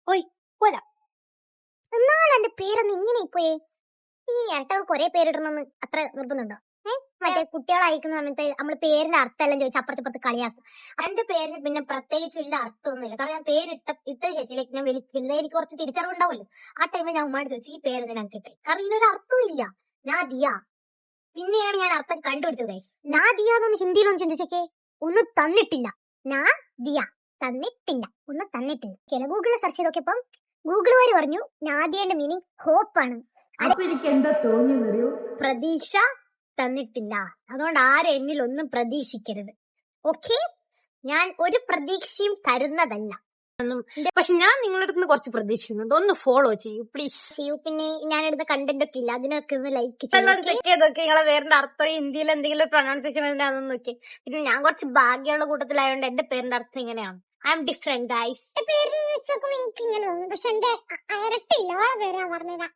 ഓയ് പോരാ. എന്നാലും എന്റെ പേരൊന്ന് ഇങ്ങനെ പോയേ. ഈ ഏട്ടകൾ കൊറേ പേരിടണമെന്ന് അത്ര നിർബന്ധമുണ്ടോ? മറ്റേ കുട്ടികളെ അയക്കുന്ന സമയത്ത് നമ്മള് പേരിന്റെ അർത്ഥമെല്ലാം ചോദിച്ചാൽ അപ്പുറത്ത് കളിയാക്കും. എന്റെ പേരിന് പിന്നെ പ്രത്യേകിച്ച് വലിയ അർത്ഥമൊന്നുമില്ല. കാരണം ഞാൻ ഇട്ട ശേഷിയിലേക്ക് ഞാൻ വലുതായി എനിക്ക് കുറച്ച് തിരിച്ചറിവുണ്ടാവുമല്ലോ. ആ ടൈമിൽ ഞാൻ ഉമ്മാട് ചോദിച്ചു ഈ പേര് ഞാൻ കിട്ടെ. കാരണം ഇതിനൊരു അർത്ഥമില്ല. നാദിയ. പിന്നെയാണ് ഞാൻ അർത്ഥം കണ്ടുപിടിച്ചത് ഗൈസ്. നാദിയ എന്നൊന്ന് ഹിന്ദിയിലൊന്ന് ചിന്തിച്ചേ. ഒന്നും തന്നിട്ടില്ല. നാദിയ തന്നിട്ടില്ല. ഒന്നും തന്നിട്ടില്ല. ഗൂഗിളിൽ സെർച്ച് ചെയ്തൊക്കെപ്പം ഗൂഗിൾ വഴി പറഞ്ഞു നാദിയന്റെ മീനിങ് ഹോപ്പ് ആണ്. എനിക്ക് എന്താ തോന്നിയെന്നറിയോ? പ്രതീക്ഷ തന്നിട്ടില്ല. അതുകൊണ്ട് ആരും എന്നിൽ ഒന്നും പ്രതീക്ഷിക്കരുത്. ഓക്കെ, ഞാൻ ഒരു പ്രതീക്ഷയും തരുന്നതല്ല. പക്ഷെ ഞാൻ നിങ്ങളുടെ അടുത്ത് കുറച്ച് പ്രതീക്ഷിക്കുന്നുണ്ട്. ഒന്ന് ഫോളോ ചെയ്യൂ പ്ലീസ്. പിന്നെ ഞാൻ എടുത്ത കണ്ടന്റ് ഒക്കെ ഇല്ല, അതിനൊക്കെ ഒന്ന് ലൈക്ക് ചെയ്തൊക്കെ നിങ്ങളെ പേരിന്റെ അർത്ഥം ഹിന്ദിയിൽ എന്തെങ്കിലും പ്രൊണൗൺസിയേഷൻ വരുന്നതാണെന്ന് നോക്കി. പിന്നെ ഞാൻ കുറച്ച് ഭാഗ്യമുള്ള കൂട്ടത്തിലായതുകൊണ്ട് എന്റെ പേരിന്റെ അർത്ഥം ഇങ്ങനെയാണ്. I M different guys. പേര് പക്ഷെ എന്റെ ഇരട്ടില്ല പേരാ പറഞ്ഞതാ.